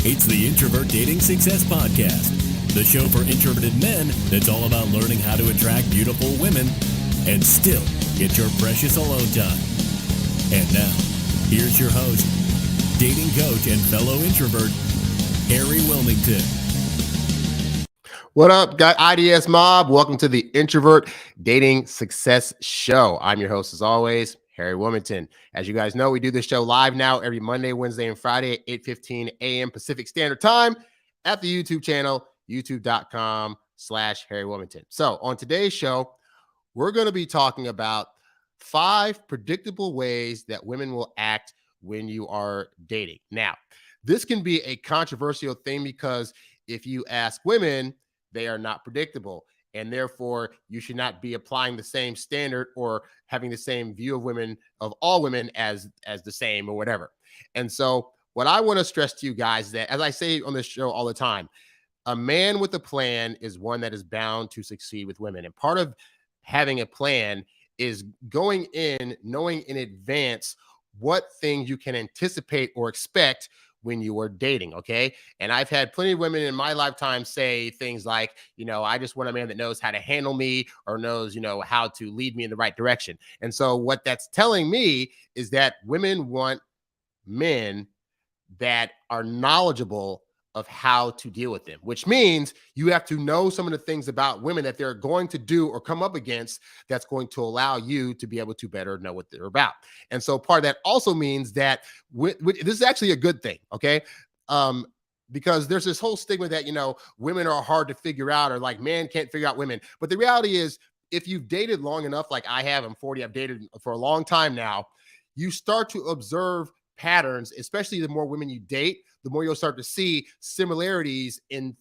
It's the Introvert Dating Success Podcast, the show for introverted men that's all about learning how to attract beautiful women and still get your precious alone time. And now, here's your host, dating coach and fellow introvert, Harry Wilmington. What up, IDS Mob? Welcome to the Introvert Dating Success Show. I'm your host, as always, Harry Wilmington. As you guys know, we do this show live now every Monday, Wednesday, and Friday at 8:15 a.m. Pacific Standard Time at the YouTube channel, youtube.com/Harry Wilmington. So on today's show, we're going to be talking about 5 predictable ways that women will act when you are dating. Now, this can be a controversial thing because if you ask women, they are not predictable. And therefore, you should not be applying the same standard or having the same view of women, of all women as the same or whatever. And so what I want to stress to you guys is that, as I say on this show all the time, a man with a plan is one that is bound to succeed with women. And part of having a plan is going in, knowing in advance what things you can anticipate or expect when you are dating, okay? And I've had plenty of women in my lifetime say things like, I just want a man that knows how to handle me or knows, how to lead me in the right direction. And so what that's telling me is that women want men that are knowledgeable of how to deal with them, which means you have to know some of the things about women that they're going to do or come up against that's going to allow you to be able to better know what they're about. And so part of that also means that this is actually a good thing, okay? Because there's this whole stigma that, women are hard to figure out or like men can't figure out women. But the reality is, if you've dated long enough, like I have, I'm 40, I've dated for a long time now, you start to observe patterns, especially the more women you date, the more you'll start to see similarities in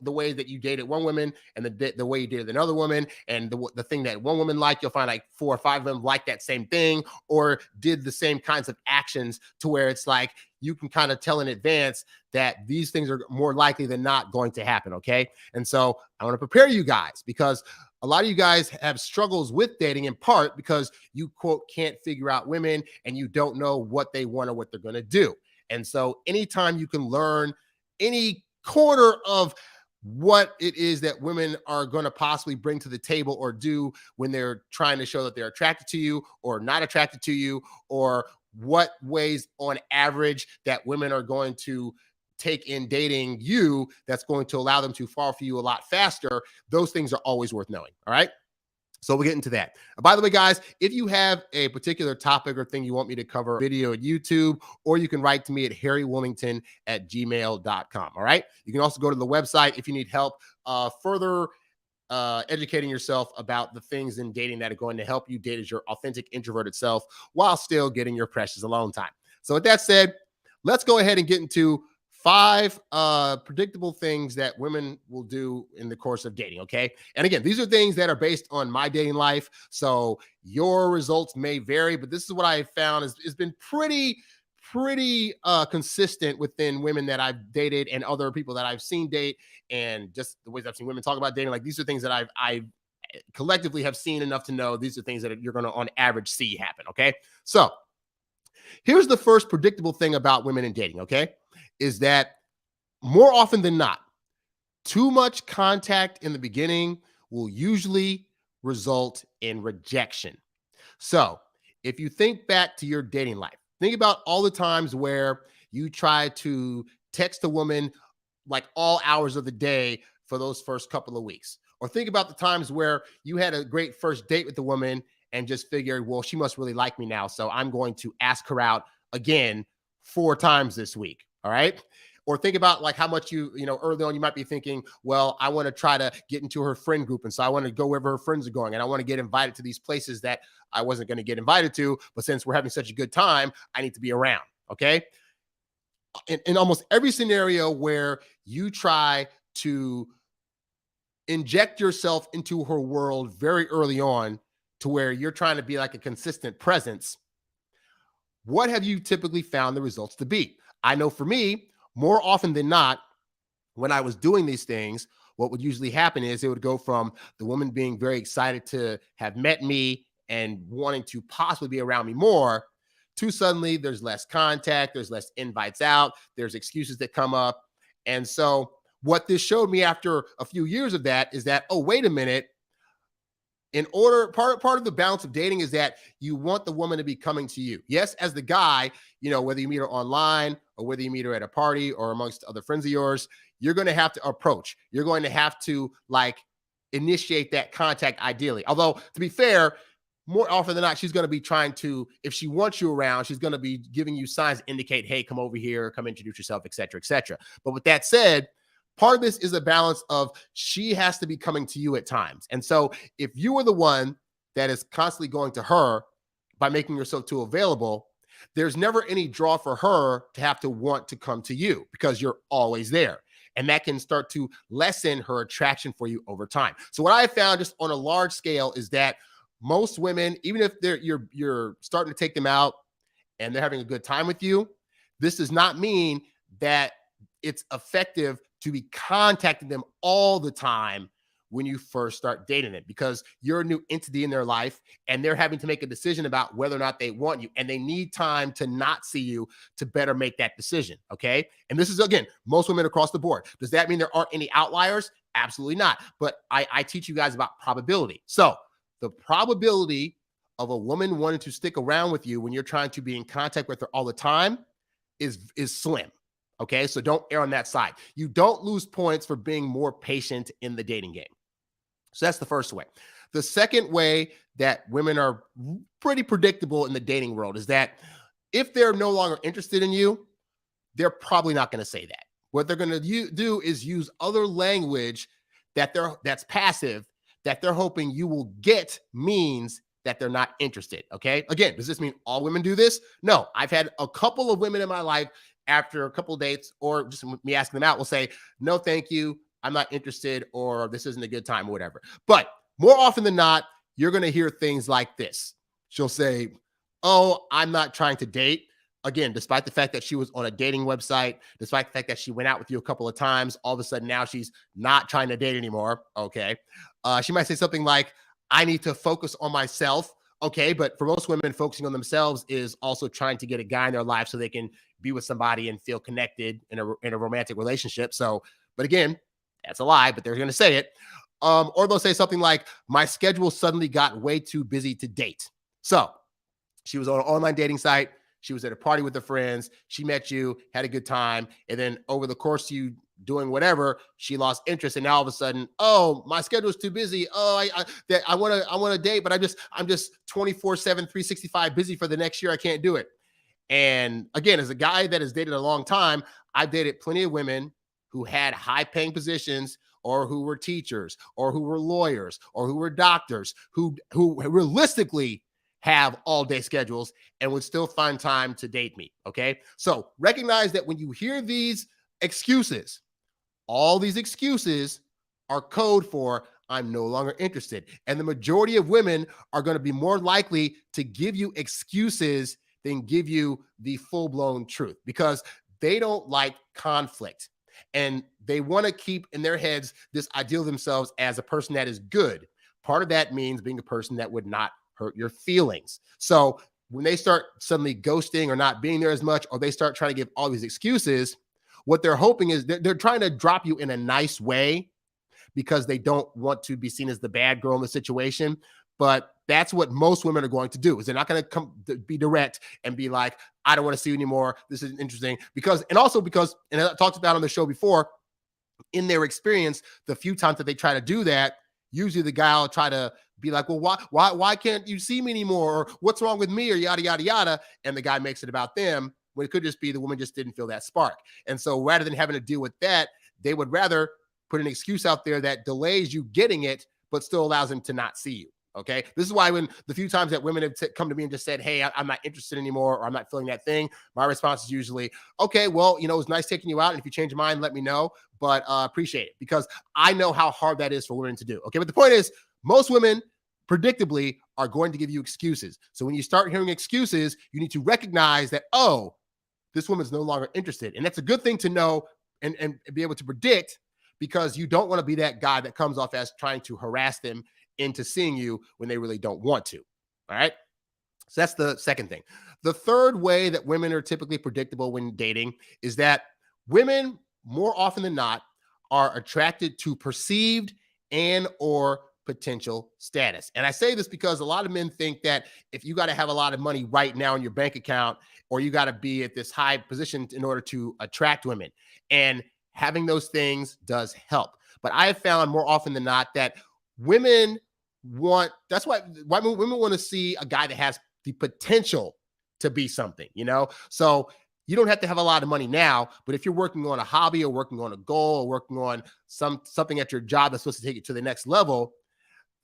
the way that you dated one woman and the way you dated another woman, and the thing that one woman liked, you'll find like 4 or 5 of them like that same thing or did the same kinds of actions, to where it's like you can kind of tell in advance that these things are more likely than not going to happen, okay? And so I want to prepare you guys, because a lot of you guys have struggles with dating in part because you, quote, can't figure out women and you don't know what they want or what they're going to do. And so anytime you can learn any corner of what it is that women are going to possibly bring to the table or do when they're trying to show that they're attracted to you or not attracted to you, or what ways on average that women are going to take in dating you that's going to allow them to fall for you a lot faster, those things are always worth knowing. All right. So we'll get into that. By the way, guys, if you have a particular topic or thing you want me to cover, video at YouTube, or you can write to me at harrywilmington@gmail.com. All right. You can also go to the website if you need help further educating yourself about the things in dating that are going to help you date as your authentic introverted self while still getting your precious alone time. So with that said, let's go ahead and get into 5 predictable things that women will do in the course of dating, okay? And again, these are things that are based on my dating life, so your results may vary, but this is what I found has been pretty consistent within women that I've dated and other people that I've seen date, and just the ways I've seen women talk about dating. Like, these are things that I collectively have seen enough to know these are things that you're going to, on average, see happen, okay? So here's the first predictable thing about women in dating, okay? Is that more often than not, too much contact in the beginning will usually result in rejection. So if you think back to your dating life, think about all the times where you try to text a woman like all hours of the day for those first couple of weeks. Or think about the times where you had a great first date with the woman and just figured, well, she must really like me now, so I'm going to ask her out again 4 times this week. All right. Or think about like how much early on you might be thinking, well, I want to try to get into her friend group. And so I want to go wherever her friends are going. And I want to get invited to these places that I wasn't going to get invited to. But since we're having such a good time, I need to be around. Okay. In almost every scenario where you try to inject yourself into her world very early on, to where you're trying to be like a consistent presence, what have you typically found the results to be? I know for me, more often than not, when I was doing these things, what would usually happen is it would go from the woman being very excited to have met me and wanting to possibly be around me more, Too suddenly, there's less contact, there's less invites out, there's excuses that come up. And so what this showed me after a few years of that is that, oh, wait a minute. In order, part of the balance of dating is that you want the woman to be coming to you. Yes, as the guy, whether you meet her online or whether you meet her at a party or amongst other friends of yours, you're going to have to approach. You're going to have to initiate that contact ideally. Although, to be fair, more often than not, she's going to be trying to, if she wants you around, she's going to be giving you signs to indicate, hey, come over here, come introduce yourself, et cetera, et cetera. But with that said, part of this is a balance of she has to be coming to you at times. And so if you are the one that is constantly going to her by making yourself too available, there's never any draw for her to have to want to come to you because you're always there. And that can start to lessen her attraction for you over time. So what I found just on a large scale is that most women, even if you're starting to take them out and they're having a good time with you, this does not mean that it's effective to be contacting them all the time when you first start dating them, because you're a new entity in their life and they're having to make a decision about whether or not they want you, and they need time to not see you to better make that decision. Okay. And this is, again, most women across the board. Does that mean there aren't any outliers? Absolutely not. But I teach you guys about probability. So the probability of a woman wanting to stick around with you when you're trying to be in contact with her all the time is slim. Okay, so don't err on that side. You don't lose points for being more patient in the dating game. So that's the first way. The second way that women are pretty predictable in the dating world is that if they're no longer interested in you, they're probably not going to say that. What they're going to do is use other language that's passive, that they're hoping you will get means that they're not interested. Okay. Again, does this mean all women do this? No. I've had a couple of women in my life after a couple of dates or just me asking them out will say, no, thank you, I'm not interested, or this isn't a good time, or whatever. But more often than not, you're going to hear things like this. She'll say, oh, I'm not trying to date. Again, despite the fact that she was on a dating website, despite the fact that she went out with you a couple of times, all of a sudden now she's not trying to date anymore. Okay. She might say something like, I need to focus on myself. Okay. But for most women, focusing on themselves is also trying to get a guy in their life so they can be with somebody and feel connected in a romantic relationship. So, but again, that's a lie, but they're going to say it. Or they'll say something like, my schedule suddenly got way too busy to date. So she was on an online dating site. She was at a party with her friends. She met you, had a good time. And then over the course of you doing whatever, she lost interest. And now all of a sudden, oh, my schedule is too busy. Oh, I want to date, but I'm just 24/7, 365 busy for the next year. I can't do it. And again, as a guy that has dated a long time, I've dated plenty of women who had high paying positions, or who were teachers, or who were lawyers, or who were doctors, who realistically have all day schedules and would still find time to date me. Okay. So recognize that when you hear these excuses, all these excuses are code for I'm no longer interested. And the majority of women are going to be more likely to give you excuses than give you the full-blown truth, because they don't like conflict. And they want to keep in their heads this ideal of themselves as a person that is good. Part of that means being a person that would not hurt your feelings. So when they start suddenly ghosting or not being there as much, or they start trying to give all these excuses, what they're hoping is they're trying to drop you in a nice way because they don't want to be seen as the bad girl in the situation. But that's what most women are going to do, is they're not going to come be direct and be like, I don't want to see you anymore. This isn't interesting. And I talked about on the show before, in their experience, the few times that they try to do that, usually the guy will try to be like, well, why can't you see me anymore? Or what's wrong with me? Or yada, yada, yada. And the guy makes it about them, when it could just be the woman just didn't feel that spark. And so rather than having to deal with that, they would rather put an excuse out there that delays you getting it, but still allows them to not see you. Okay. This is why when the few times that women have come to me and just said, hey, I'm not interested anymore, or I'm not feeling that thing, my response is usually, okay, well, it was nice taking you out. And if you change your mind, let me know, but appreciate it, because I know how hard that is for women to do. Okay. But the point is, most women predictably are going to give you excuses. So when you start hearing excuses, you need to recognize that, oh, this woman's no longer interested. And that's a good thing to know and be able to predict, because you don't want to be that guy that comes off as trying to harass them into seeing you when they really don't want to. All right. So that's the second thing. The third way that women are typically predictable when dating is that women, more often than not, are attracted to perceived and or potential status. And I say this because a lot of men think that if you got to have a lot of money right now in your bank account, or you got to be at this high position in order to attract women. And having those things does help. But I have found more often than not that women that's why women want to see a guy that has the potential to be something, So you don't have to have a lot of money now, but if you're working on a hobby or working on a goal or working on something at your job that's supposed to take you to the next level,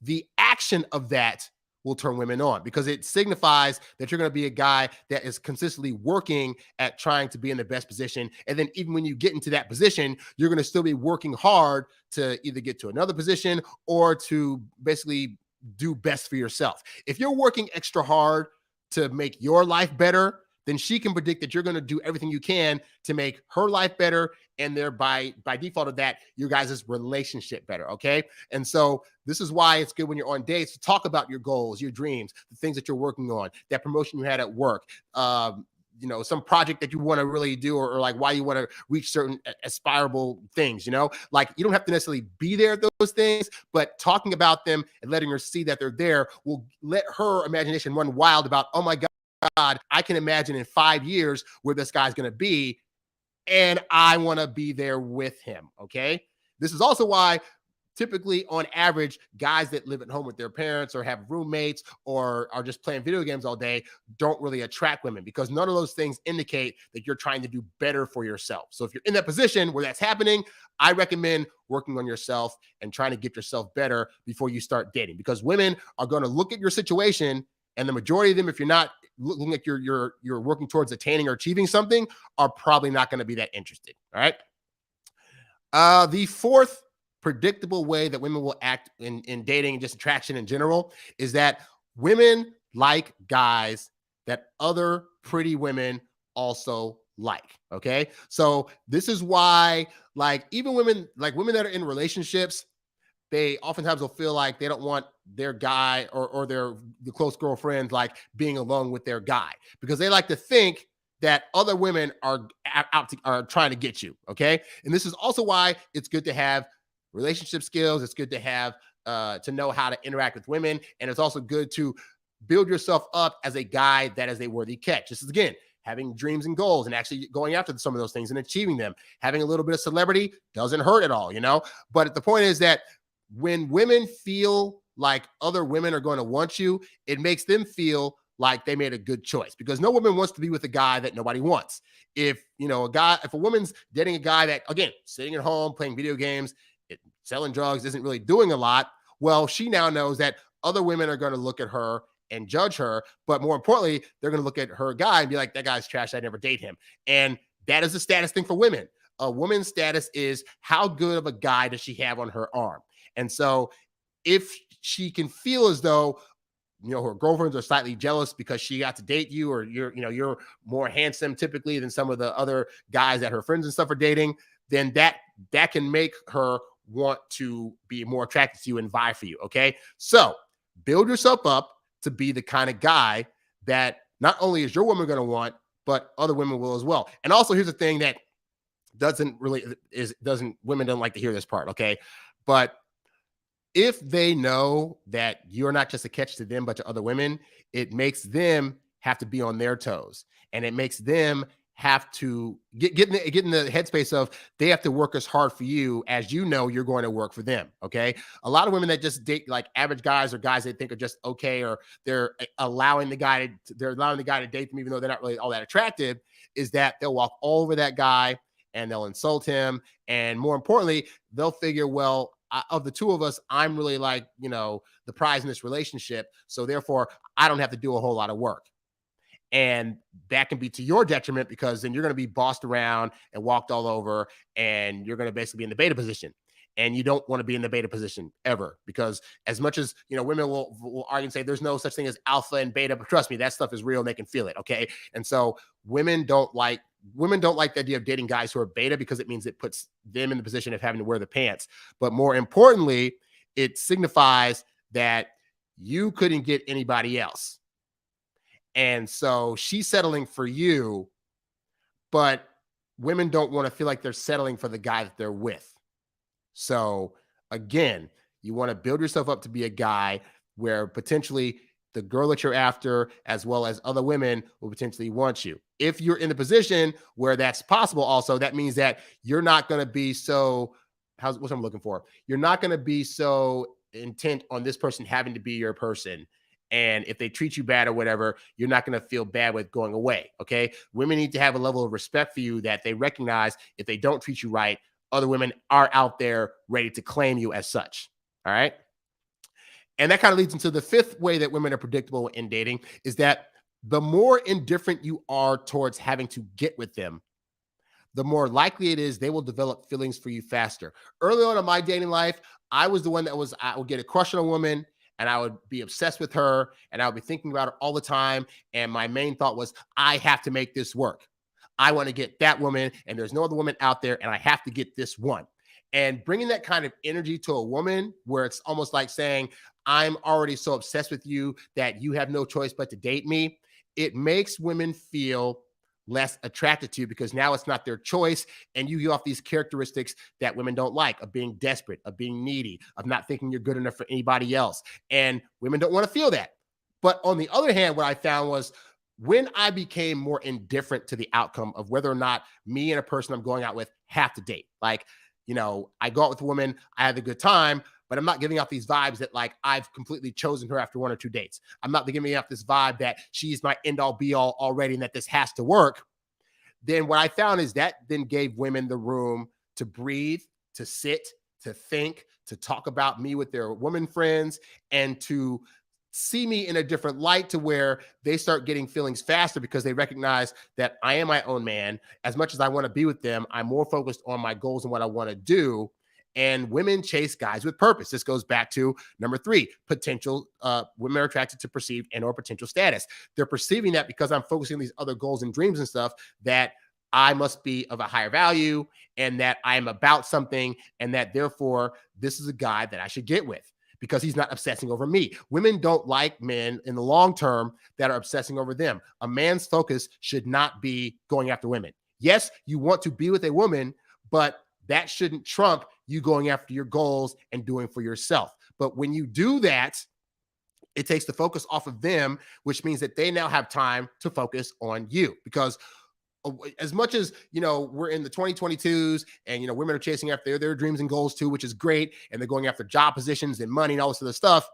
the action of that will turn women on, because it signifies that you're going to be a guy that is consistently working at trying to be in the best position. And then even when you get into that position, you're going to still be working hard to either get to another position or to basically do best for yourself. If you're working extra hard to make your life better, then she can predict that you're going to do everything you can to make her life better, and thereby, by default of that, your guys' relationship better, okay? And so this is why it's good when you're on dates to talk about your goals, your dreams, the things that you're working on, that promotion you had at work, some project that you want to really do, or like why you want to reach certain aspirable things, like you don't have to necessarily be there at those things, but talking about them and letting her see that they're there will let her imagination run wild about, oh my God, I can imagine in 5 years where this guy's going to be, and I want to be there with him. Okay. This is also why typically, on average, guys that live at home with their parents or have roommates or are just playing video games all day don't really attract women, because none of those things indicate that you're trying to do better for yourself. So if you're in that position where that's happening, I recommend working on yourself and trying to get yourself better before you start dating, because women are going to look at your situation, and the majority of them, if you're not looking like you're working towards attaining or achieving something, are probably not going to be that interested. All right. The fourth predictable way that women will act in dating and just attraction in general is that women like guys that other pretty women also like. Okay. So this is why, like, even women that are in relationships, they oftentimes will feel like they don't want their guy or the close girlfriend like being alone with their guy, because they like to think that other women are trying to get you. Okay. And this is also why it's good to have relationship skills. It's good to have to know how to interact with women. And it's also good to build yourself up as a guy that is a worthy catch. This is, again, having dreams and goals and actually going after some of those things and achieving them. Having a little bit of celebrity doesn't hurt at all, But the point is that when women feel like other women are going to want you, it makes them feel like they made a good choice, because no woman wants to be with a guy that nobody wants. If a woman's dating a guy that, again, sitting at home, playing video games, selling drugs, isn't really doing a lot, well, she now knows that other women are going to look at her and judge her. But more importantly, they're going to look at her guy and be like, that guy's trash, I'd never date him. And that is a status thing for women. A woman's status is how good of a guy does she have on her arm. And so if she can feel as though, her girlfriends are slightly jealous because she got to date you, or you're more handsome typically than some of the other guys that her friends and stuff are dating, then that can make her want to be more attracted to you and vie for you. Okay. So build yourself up to be the kind of guy that not only is your woman going to want, but other women will as well. And also, here's the thing that women don't like to hear this part. Okay. But if they know that you're not just a catch to them, but to other women, it makes them have to be on their toes, and it makes them have to get in the headspace of they have to work as hard for you as you're going to work for them. Okay. A lot of women that just date like average guys, or guys they think are just okay, or they're allowing the guy to date them even though they're not really all that attractive, is that they'll walk all over that guy and they'll insult him. And more importantly, they'll figure, well, of the two of us, I'm really like, the prize in this relationship. So therefore I don't have to do a whole lot of work. And that can be to your detriment, because then you're going to be bossed around and walked all over, and you're going to basically be in the beta position. And you don't want to be in the beta position ever, because as much as, women will argue and say there's no such thing as alpha and beta, but trust me, that stuff is real and they can feel it. Okay. And so women don't like the idea of dating guys who are beta, because it means it puts them in the position of having to wear the pants. But more importantly, it signifies that you couldn't get anybody else. And so she's settling for you, but women don't want to feel like they're settling for the guy that they're with. So again, you want to build yourself up to be a guy where potentially the girl that you're after, as well as other women, will potentially want you. If you're in a position where that's possible, also, that means that you're not going to be so, what's I'm looking for? You're not going to be so intent on this person having to be your person. And if they treat you bad or whatever, you're not going to feel bad with going away. Okay. Women need to have a level of respect for you that they recognize if they don't treat you right, other women are out there ready to claim you as such. All right. And that kind of leads into the fifth way that women are predictable in dating is that the more indifferent you are towards having to get with them, the more likely it is they will develop feelings for you faster. Early on in my dating life, I was the one I would get a crush on a woman and I would be obsessed with her and I would be thinking about her all the time. And my main thought was, I have to make this work. I want to get that woman and there's no other woman out there and I have to get this one. And bringing that kind of energy to a woman where it's almost like saying, I'm already so obsessed with you that you have no choice but to date me. It makes women feel less attracted to you because now it's not their choice. And you give off these characteristics that women don't like, of being desperate, of being needy, of not thinking you're good enough for anybody else. And women don't want to feel that. But on the other hand, what I found was when I became more indifferent to the outcome of whether or not me and a person I'm going out with have to date, like, you know, I go out with a woman, I have a good time, but I'm not giving off these vibes that like I've completely chosen her after one or two dates. I'm not giving off this vibe that she's my end all be all already and that this has to work. Then what I found is that then gave women the room to breathe, to sit, to think, to talk about me with their woman friends, and to see me in a different light to where they start getting feelings faster because they recognize that I am my own man. As much as I want to be with them, I'm more focused on my goals and what I want to do. And women chase guys with purpose. This goes back to number 3, potential. Women are attracted to perceived and or potential status. They're perceiving that because I'm focusing on these other goals and dreams and stuff, that I must be of a higher value and that I am about something and that therefore this is a guy that I should get with because he's not obsessing over me. Women don't like men in the long term that are obsessing over them. A man's focus should not be going after women. Yes, you want to be with a woman, but that shouldn't trump you going after your goals and doing for yourself. But when you do that, it takes the focus off of them, which means that they now have time to focus on you. Because as much as, you know, we're in the 2022s and, you know, women are chasing after their dreams and goals too, which is great. And they're going after job positions and money and all this other stuff.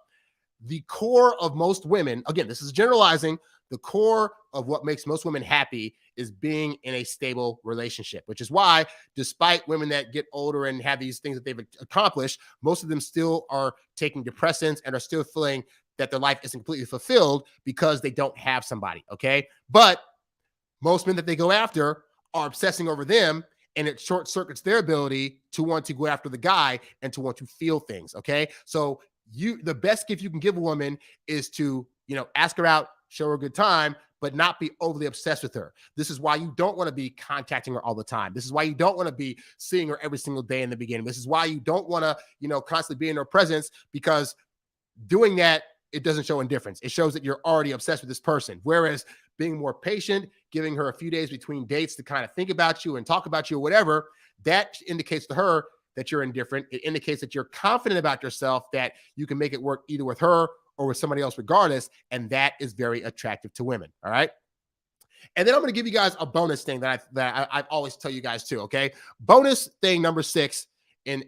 The core of most women, again, this is generalizing, the core of what makes most women happy is being in a stable relationship, which is why despite women that get older and have these things that they've accomplished, most of them still are taking depressants and are still feeling that their life isn't completely fulfilled because they don't have somebody. Okay. But most men that they go after are obsessing over them, and it short circuits their ability to want to go after the guy and to want to feel things. Okay. So the best gift you can give a woman is to, you know, ask her out, show her a good time, but not be overly obsessed with her. This is why you don't want to be contacting her all the time. This is why you don't want to be seeing her every single day in the beginning. This is why you don't want to, you know, constantly be in her presence, because doing that, it doesn't show indifference. It shows that you're already obsessed with this person. Whereas being more patient, giving her a few days between dates to kind of think about you and talk about you or whatever, that indicates to her that you're indifferent. It indicates that you're confident about yourself, that you can make it work either with her or with somebody else regardless. And that is very attractive to women. All right. And then I'm going to give you guys a bonus thing that I always tell you guys too. Okay. Bonus thing number 6 in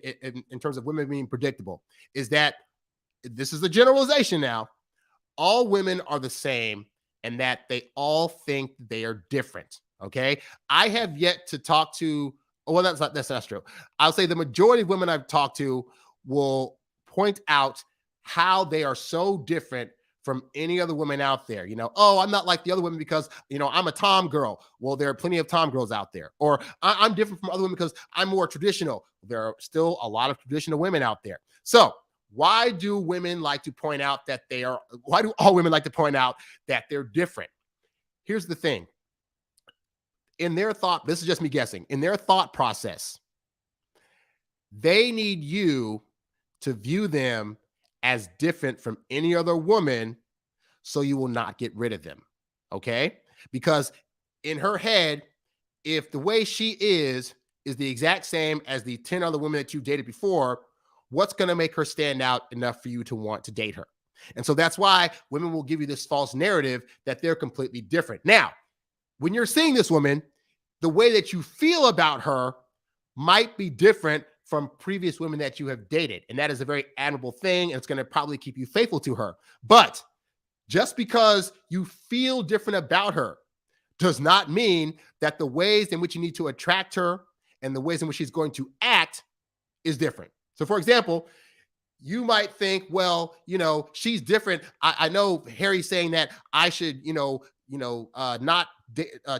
terms of women being predictable is that this is a generalization now. All women are the same and that they all think they are different. Okay. I have yet to talk to, well, that's not true. I'll say the majority of women I've talked to will point out how they are so different from any other woman out there. You know, oh, I'm not like the other women because, you know, I'm a Tom girl. Well, there are plenty of Tom girls out there. Or I'm different from other women because I'm more traditional. There are still a lot of traditional women out there. So why do women like to point out that why do all women like to point out that they're different? Here's the thing. In their thought, this is just me guessing, in their thought process, they need you to view them as different from any other woman so you will not get rid of them. okay? Because in her head, if the way she is the exact same as the 10 other women that you dated before, what's going to make her stand out enough for you to want to date her? And so that's why women will give you this false narrative that they're completely different. Now, when you're seeing this woman, the way that you feel about her might be different from previous women that you have dated. And that is a very admirable thing. And it's going to probably keep you faithful to her. But just because you feel different about her does not mean that the ways in which you need to attract her and the ways in which she's going to act is different. So, for example, you might think, well, she's different. I know Harry's saying that I should, not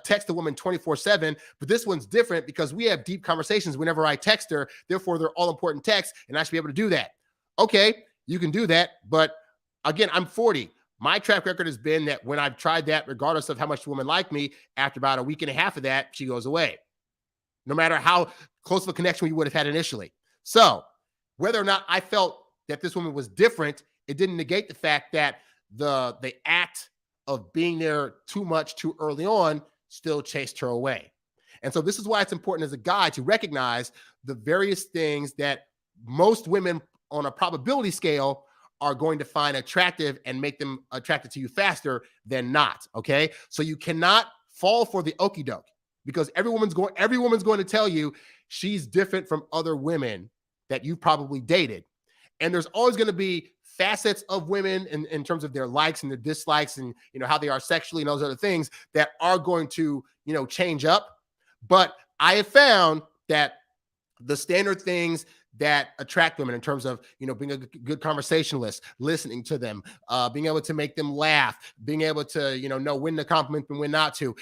text a woman 24/7, but this one's different because we have deep conversations whenever I text her. Therefore, they're all important texts, and I should be able to do that. Okay, you can do that, but again, I'm 40. My track record has been that when I've tried that, regardless of how much the woman liked me, after about a week and a half of that, she goes away, no matter how close of a connection we would have had initially. So whether or not I felt that this woman was different, it didn't negate the fact that the act of being there too much too early on still chased her away. And so this is why it's important as a guy to recognize the various things that most women on a probability scale are going to find attractive and make them attracted to you faster than not. Okay. So you cannot fall for the okie doke because every woman's going to tell you she's different from other women that you probably dated. And there's always going to be facets of women in terms of their likes and their dislikes and, how they are sexually and those other things that are going to, change up. But I have found that the standard things that attract women in terms of, being a good conversationalist, listening to them, being able to make them laugh, being able to, know when to compliment and when not to,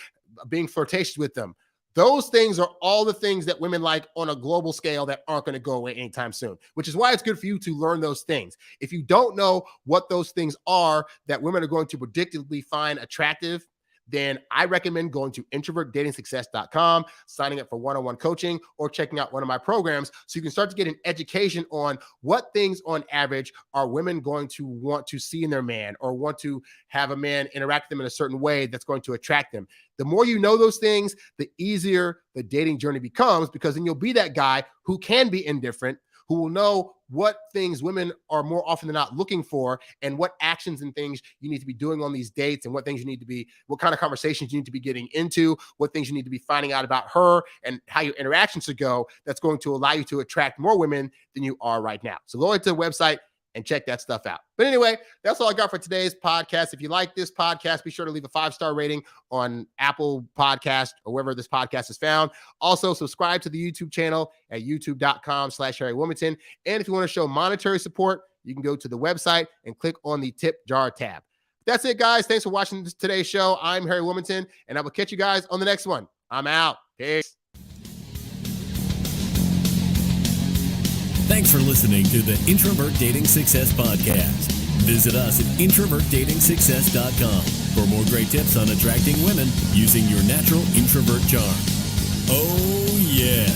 being flirtatious with them. Those things are all the things that women like on a global scale that aren't going to go away anytime soon, which is why it's good for you to learn those things. If you don't know what those things are that women are going to predictably find attractive, then I recommend going to introvertdatingsuccess.com, signing up for one-on-one coaching, or checking out one of my programs so you can start to get an education on what things on average are women going to want to see in their man or want to have a man interact with them in a certain way that's going to attract them. The more you know those things, the easier the dating journey becomes, because then you'll be that guy who can be indifferent, who will know what things women are more often than not looking for and what actions and things you need to be doing on these dates and what things you need to be, what kind of conversations you need to be getting into, what things you need to be finding out about her and how your interactions should go. That's going to allow you to attract more women than you are right now. So go into the website and check that stuff out. But anyway, that's all I got for today's podcast. If you like this podcast, be sure to leave a 5-star rating on Apple Podcast or wherever this podcast is found. Also, subscribe to the YouTube channel at youtube.com/Harry Wilmington. And if you want to show monetary support, you can go to the website and click on the tip jar tab. That's it, guys. Thanks for watching today's show. I'm Harry Wilmington, and I will catch you guys on the next one. I'm out. Peace. Thanks for listening to the Introvert Dating Success Podcast. Visit us at introvertdatingsuccess.com for more great tips on attracting women using your natural introvert charm. Oh, yeah.